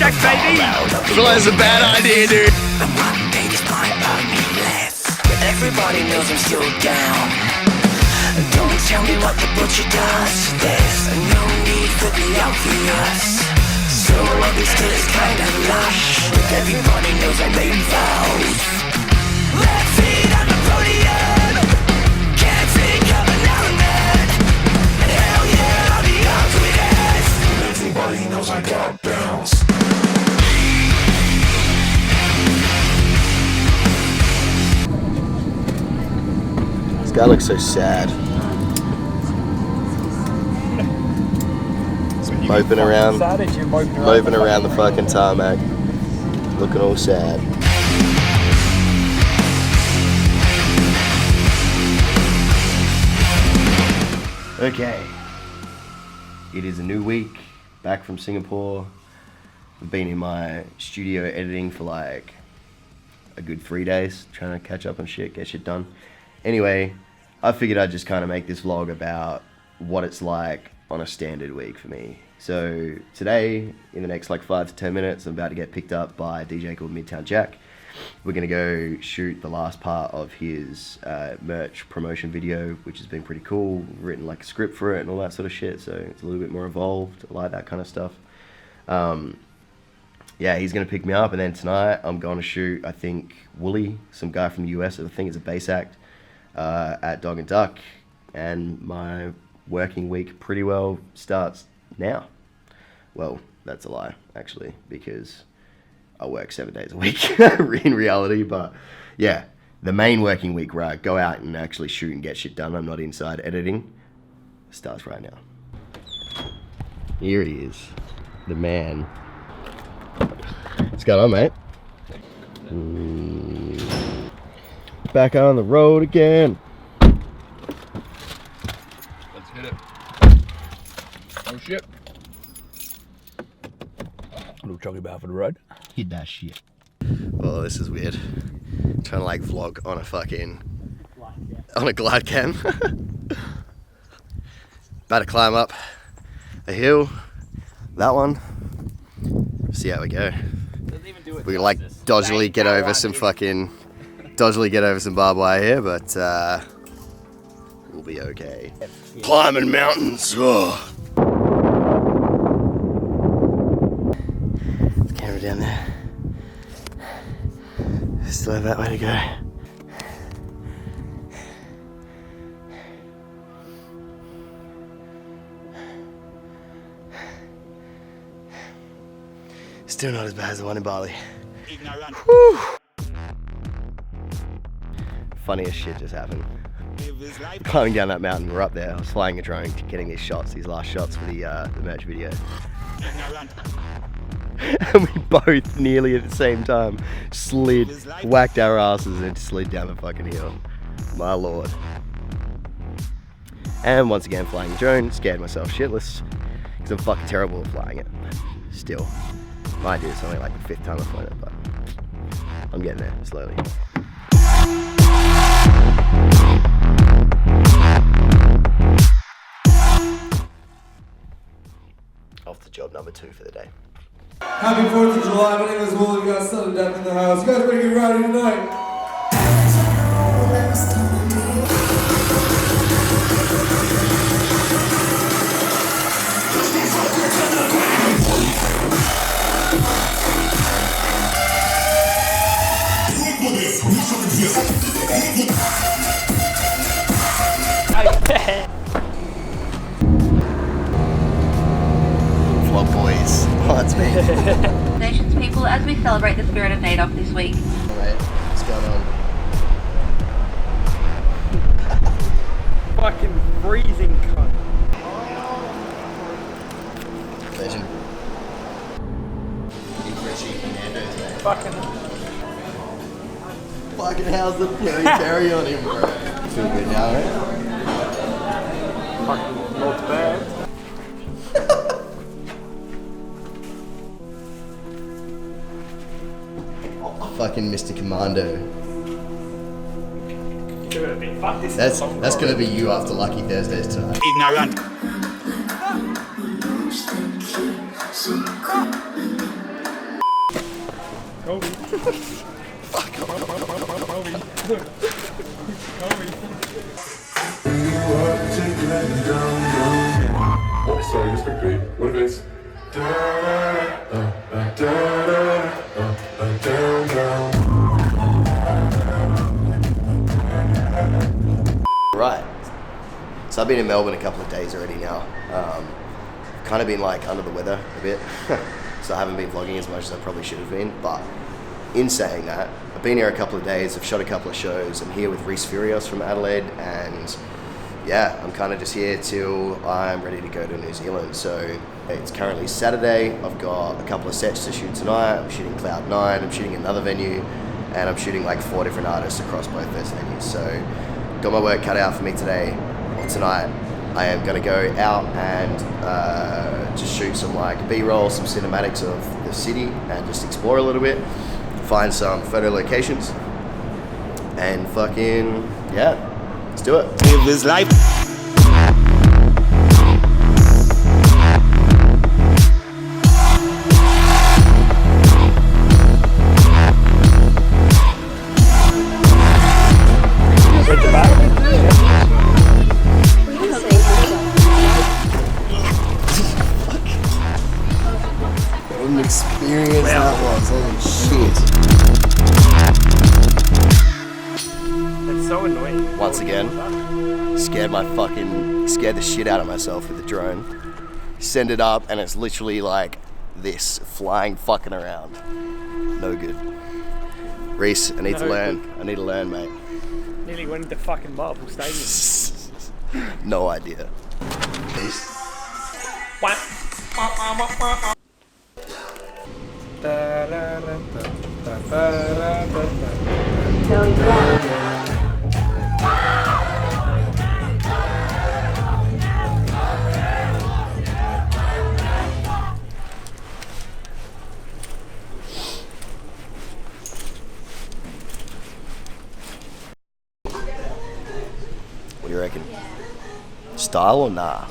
Jack, baby! Well, that's a bad idea, dude. And one day this might hurt me less, but everybody knows I'm still down. Don't tell me what the butcher does. There's no need for the obvious. So obviously it's kind of lush, but everybody knows I made vows. Left feet on the podium, can't think of an element. And hell yeah, I'll be up with it. Everybody knows I got bounce. This guy looks so sad. Moping around the fucking tarmac, looking all sad. Okay, it is a new week, back from Singapore. I've been in my studio editing for like a good 3 days, trying to catch up on shit, get shit done. Anyway, I figured I'd just kind of make this vlog about what it's like on a standard week for me. So today, in the next like 5 to 10 minutes, I'm about to get picked up by a DJ called Midtown Jack. We're gonna go shoot the last part of his merch promotion video, which has been pretty cool. Written like a script for it and all that sort of shit, so it's a little bit more involved. I like that kind of stuff. Yeah, he's gonna pick me up, and then tonight I'm going to shoot, I think, Wooly, some guy from the US, I think it's a bass act, at Dog and Duck, and my working week pretty well starts now. Well, that's a lie, actually, because I work 7 days a week in reality, but yeah, the main working week where I go out and actually shoot and get shit done, I'm not inside editing, starts right now. Here he is, the man. What's going on, mate? Back on the road again. Let's hit it. Oh shit. A little chuggy bar for the road. Hit that shit. Oh, this is weird. Trying to like vlog on a fucking... on a glide cam. About to climb up a hill. That one. See how we go. We can like dodgily get over some fucking... dodgily get over some barbed wire here, but we'll be okay. Climbing mountains. Oh. Camera down there. Still have that way to go. Still not as bad as the one in Bali. Whew. Funniest shit just happened. Climbing down that mountain, we're up there. I was flying a drone, getting these shots, these last shots for the merch video. And we both nearly at the same time slid, whacked our asses and slid down the fucking hill. My lord. And once again flying the drone, scared myself shitless because I'm fucking terrible at flying it. Still. Might do, it's only like the 5th time I've flown it, but I'm getting there slowly. Off to job number 2 for the day. Happy 4th of July, my name is Will, we got Southern Death in the house. You guys ready to get rowdy tonight? Vlog boys, oh, that's me. Nations people, as we celebrate the spirit of NAIDOC this week. Alright, what's going on? Fucking freezing cunt. Legend. Fucking how's the Perry on him, bro? Feel good now, right? Fucking not bad. Fucking Mr. Commando. Fuck this. That's gonna be you after Lucky Thursdays tonight. Ignorant. Oh, sorry, just quickly. What if it's Right. So I've been in Melbourne a couple of days already now. Kind of been like under the weather a bit. So I haven't been vlogging as much as I probably should have been. But in saying that, I've been here a couple of days. I've shot a couple of shows. I'm here with Reese Furios from Adelaide, and yeah, I'm kind of just here till I'm ready to go to New Zealand. So it's currently Saturday. I've got a couple of sets to shoot tonight. I'm shooting Cloud 9, I'm shooting another venue, and I'm shooting like 4 different artists across both those venues. So got my work cut out for me today or tonight. I am gonna go out and just shoot some like B-roll, some cinematics of the city and just explore a little bit, find some photo locations, and fucking, yeah, let's do it. Live his life. What an experience that was, holy shit. It's so annoying. Once again, scared the shit out of myself with the drone. Send it up and it's literally like this, flying fucking around. No good. Reese, I need to learn. I need to learn, mate. Nearly went into fucking Marble Stadium. No idea. What do you reckon? Style or nah?